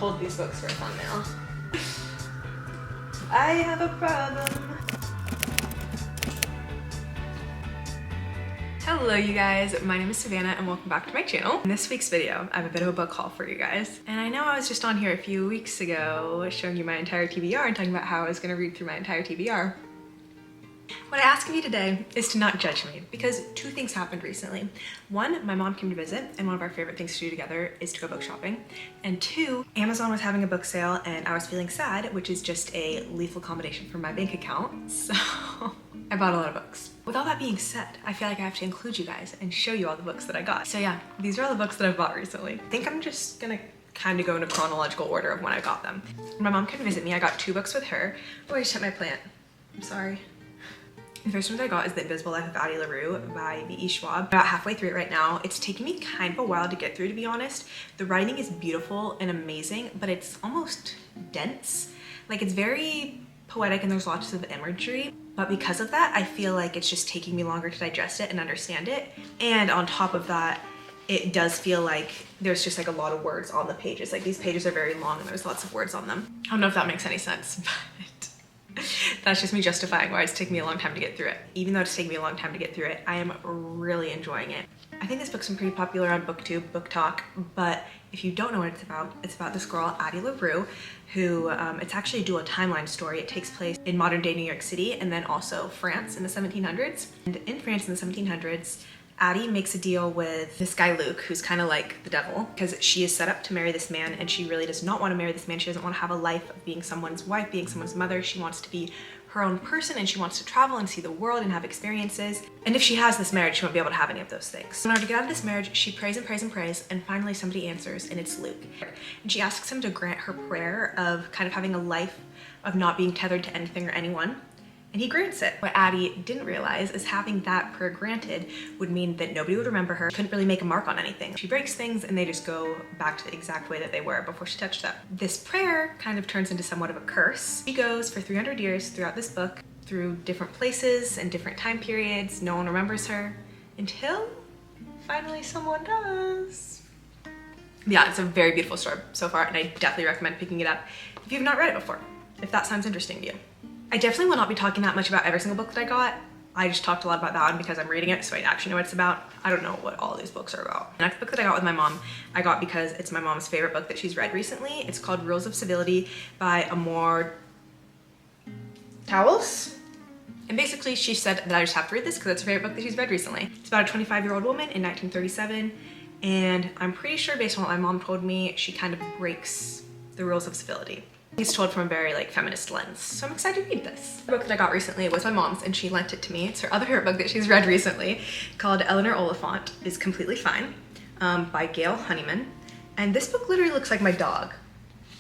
pulled these books for a thumbnail. I have a problem. Hello you guys, my name is Savannah and welcome back to my channel. In this week's video, I have a bit of a book haul for you guys. And I know I was just on here a few weeks ago showing you my entire TBR and talking about how I was gonna read through my entire TBR. What I ask of you today is to not judge me, because two things happened recently. One, my mom came to visit, and one of our favorite things to do together is to go book shopping. And two, Amazon was having a book sale and I was feeling sad, which is just a lethal combination for my bank account. So I bought a lot of books. With all that being said, I feel like I have to include you guys and show you all the books that I got. So yeah, these are all the books that I've bought recently. I think I'm just gonna kind of go in a chronological order of when I got them. When my mom came to visit me, I got 2 books with her. Oh, I just hit my plant. I'm sorry. The first one that I got is The Invisible Life of Addie LaRue by V.E. Schwab. I'm about halfway through it right now. It's taking me kind of a while to get through, to be honest. The writing is beautiful and amazing, but it's almost dense. Like, it's very poetic and there's lots of imagery, but because of that, I feel like it's just taking me longer to digest it and understand it. And on top of that, it does feel like there's just like a lot of words on the pages. Like, these pages are very long and there's lots of words on them. I don't know if that makes any sense, but that's just me justifying why it's taking me a long time to get through it. Even though it's taking me a long time to get through it, I am really enjoying it. I think this book's been pretty popular on BookTube, Book Talk, but if you don't know what it's about this girl, Addie LaRue, who, it's actually a dual timeline story. It takes place in modern day New York City and then also France in the 1700s. And in France in the 1700s, Addie makes a deal with this guy Luke, who's kind of like the devil, because she is set up to marry this man and she really does not want to marry this man. She doesn't want to have a life of being someone's wife, being someone's mother. She wants to be her own person and she wants to travel and see the world and have experiences. And if she has this marriage, she won't be able to have any of those things. In order to get out of this marriage, she prays and prays and prays, and finally somebody answers, and it's Luke. And she asks him to grant her prayer of kind of having a life of not being tethered to anything or anyone. And he grants it. What Addie didn't realize is having that prayer granted would mean that nobody would remember her, couldn't really make a mark on anything. She breaks things and they just go back to the exact way that they were before she touched them. This prayer kind of turns into somewhat of a curse. She goes for 300 years throughout this book, through different places and different time periods. No one remembers her until finally someone does. Yeah, it's a very beautiful story so far, and I definitely recommend picking it up if you've not read it before, if that sounds interesting to you. I definitely will not be talking that much about every single book that I got. I just talked a lot about that one because I'm reading it, so I actually know what it's about. I don't know what all these books are about. The next book that I got with my mom, I got because it's my mom's favorite book that she's read recently. It's called Rules of Civility by Amor Towles. And basically she said that I just have to read this because it's her favorite book that she's read recently. It's about a 25-year-old woman in 1937, and I'm pretty sure based on what my mom told me, she kind of breaks the rules of civility. It's told from a very like feminist lens, so I'm excited to read this. The book that I got recently was my mom's and she lent it to me. It's her other favorite book that she's read recently, called Eleanor Oliphant is Completely Fine, by Gail Honeyman. And this book literally looks like my dog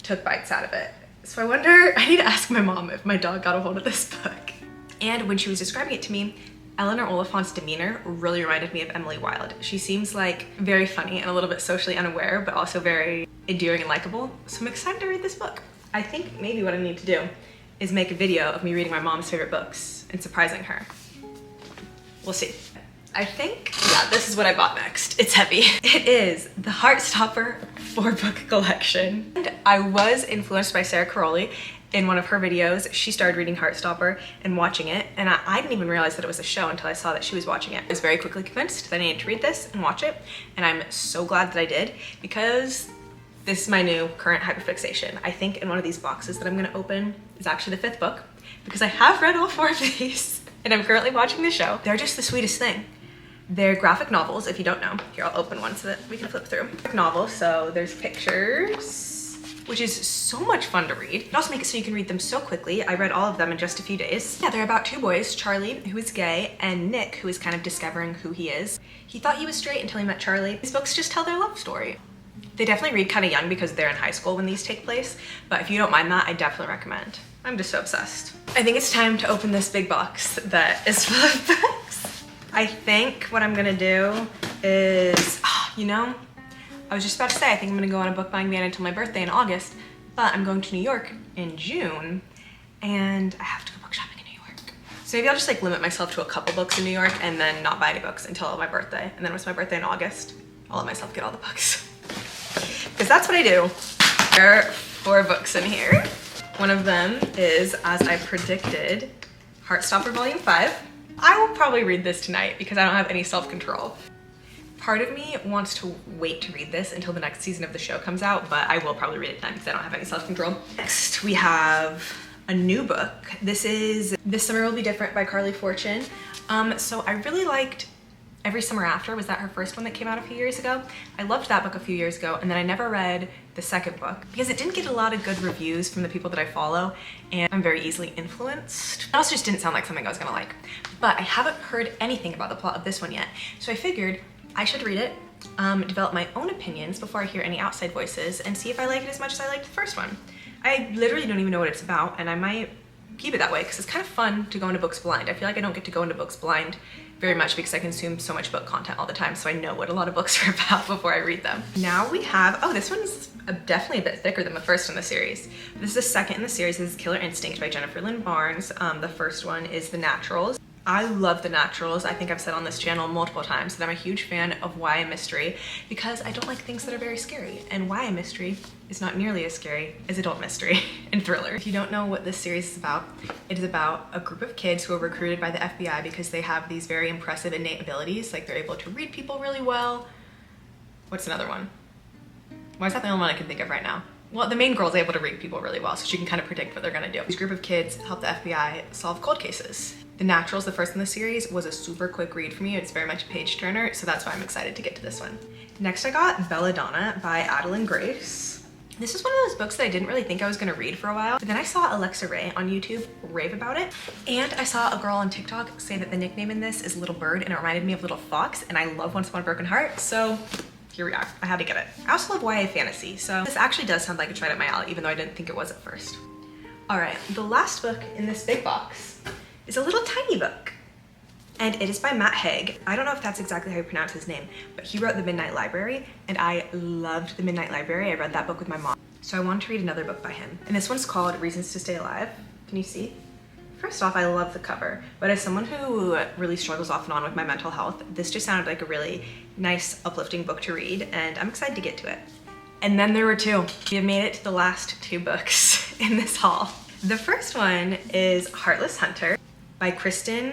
took bites out of it. So I wonder, I need to ask my mom if my dog got a hold of this book. And when she was describing it to me, Eleanor Oliphant's demeanor really reminded me of Emily Wilde. She seems like very funny and a little bit socially unaware, but also very endearing and likable. So I'm excited to read this book. I think maybe what I need to do is make a video of me reading my mom's favorite books and surprising her. We'll see. I think, yeah, this is what I bought next. It's heavy. It is the Heartstopper 4-book collection. And I was influenced by Sarah Caroli. In one of her videos, she started reading Heartstopper and watching it, and I didn't even realize that it was a show until I saw that she was watching it. I was very quickly convinced that I needed to read this and watch it, and I'm so glad that I did, because this is my new current hyperfixation. I think in one of these boxes that I'm gonna open is actually the 5th book, because I have read all 4 of these and I'm currently watching the show. They're just the sweetest thing. They're graphic novels, if you don't know. Here, I'll open one so that we can flip through. Novels, so there's pictures, which is so much fun to read. It also makes it so you can read them so quickly. I read all of them in just a few days. Yeah, they're about 2 boys, Charlie, who is gay, and Nick, who is kind of discovering who he is. He thought he was straight until he met Charlie. These books just tell their love story. They definitely read kind of young because they're in high school when these take place, but if you don't mind that, I definitely recommend. I'm just so obsessed. I think it's time to open this big box that is full of books. I think what I'm gonna do is, you know, I was just about to say I think I'm gonna go on a book buying ban until my birthday in August, but I'm going to New York in June and I have to go book shopping in New York. So maybe I'll just like limit myself to a couple books in New York and then not buy any books until my birthday. And then when it's my birthday in August, I'll let myself get all the books. Because that's what I do. There are 4 books in here. One of them is, as I predicted, Heartstopper Volume 5. I will probably read this tonight because I don't have any self-control. Part of me wants to wait to read this until the next season of the show comes out, but I will probably read it tonight because I don't have any self-control. Next, we have a new book. This is This Summer Will Be Different by Carly Fortune. So I really liked Every Summer After. Was that her first one that came out a few years ago? I loved that book a few years ago, and then I never read the second book because it didn't get a lot of good reviews from the people that I follow, and I'm very easily influenced. It also just didn't sound like something I was gonna like. But I haven't heard anything about the plot of this one yet, so I figured I should read it, develop my own opinions before I hear any outside voices, and see if I like it as much as I liked the first one. I literally don't even know what it's about, and I might keep it that way because it's kind of fun to go into books blind. I feel like I don't get to go into books blind very much because I consume so much book content all the time, so I know what a lot of books are about before I read them. Now we have, oh, this one's definitely a bit thicker than the first in the series. This is the second in the series. This is Killer Instinct by Jennifer Lynn Barnes. The first one is The Naturals. I love The Naturals. I think I've said on this channel multiple times that I'm a huge fan of YA mystery because I don't like things that are very scary, and YA mystery is not nearly as scary as adult mystery and thriller. If you don't know what this series is about, it is about a group of kids who are recruited by the FBI because they have these very impressive innate abilities, like they're able to read people really well. What's another one? Why is that the only one I can think of right now? Well, the main girl is able to read people really well, so she can kind of predict what they're gonna do. This group of kids help the FBI solve cold cases. The Naturals, the first in the series, was a super quick read for me. It's very much a page turner, so that's why I'm excited to get to this one. Next I got Belladonna by Adeline Grace. This is one of those books that I didn't really think I was gonna read for a while, but then I saw Alexa Ray on YouTube rave about it, and I saw a girl on TikTok say that the nickname in this is Little Bird, and it reminded me of Little Fox, and I love Once Upon a Broken Heart, so here we are. I had to get it. I also love YA fantasy, so this actually does sound like it's right up my alley, even though I didn't think it was at first. All right, the last book in this big box is a little tiny book, and it is by Matt Haig. I don't know if that's exactly how you pronounce his name, but he wrote The Midnight Library, and I loved The Midnight Library. I read that book with my mom, so I wanted to read another book by him. And this one's called Reasons to Stay Alive. Can you see? First off, I love the cover, but as someone who really struggles off and on with my mental health, this just sounded like a really nice, uplifting book to read, and I'm excited to get to it. And then there were 2. We have made it to the last 2 books in this haul. The first one is Heartless Hunter by Kristen,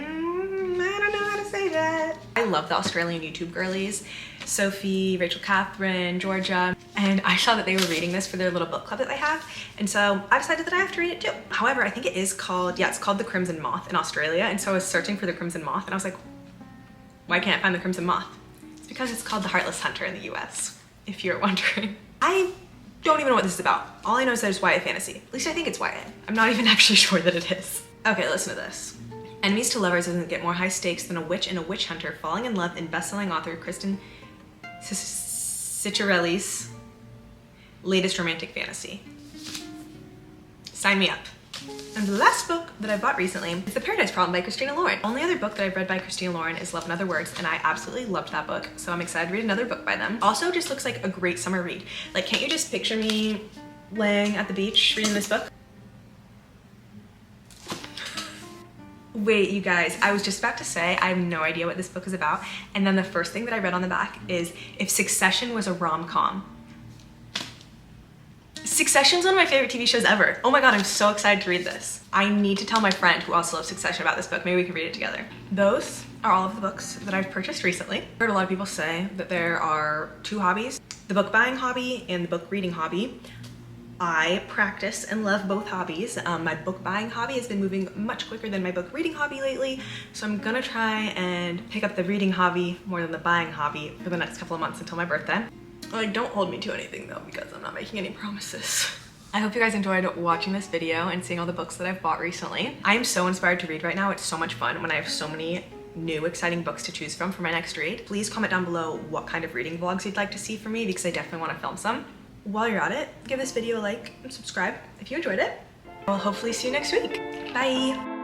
I don't know how to say that. I love the Australian YouTube girlies, Sophie, Rachel Catherine, Georgia, and I saw that they were reading this for their little book club that they have, and so I decided that I have to read it too. However, I think it is called, yeah, it's called The Crimson Moth in Australia, and so I was searching for The Crimson Moth, and I was like, why can't I find The Crimson Moth? It's because it's called The Heartless Hunter in the US, if you're wondering. I don't even know what this is about. All I know is that it's YA fantasy. At least I think it's YA. I'm not even actually sure that it is. Okay, listen to this. Enemies to Lovers doesn't get more high stakes than a witch and a witch hunter falling in love in best-selling author Kristen Ciccarelli's latest romantic fantasy. Sign me up. And the last book that I bought recently is The Paradise Problem by Christina Lauren. Only other book that I've read by Christina Lauren is Love in Other Words, and I absolutely loved that book, so I'm excited to read another book by them. Also just looks like a great summer read. Like, can't you just picture me laying at the beach reading this book? Wait, you guys, I was just about to say I have no idea what this book is about, and then the first thing that I read on the back is if Succession was a rom-com. Succession's one of my favorite TV shows ever. Oh my god, I'm so excited to read this. I need to tell my friend who also loves Succession about this book. Maybe we can read it together. Those are all of the books that I've purchased recently. I've heard a lot of people say that there are 2 hobbies, the book buying hobby and the book reading hobby. I practice and love both hobbies. My book buying hobby has been moving much quicker than my book reading hobby lately, so I'm gonna try and pick up the reading hobby more than the buying hobby for the next couple of months until my birthday. Like, don't hold me to anything though, because I'm not making any promises. I hope you guys enjoyed watching this video and seeing all the books that I've bought recently. I am so inspired to read right now. It's so much fun when I have so many new exciting books to choose from for my next read. Please comment down below what kind of reading vlogs you'd like to see from me, because I definitely want to film some. While you're at it, give this video a like and subscribe if you enjoyed it. I'll hopefully see you next week. Bye!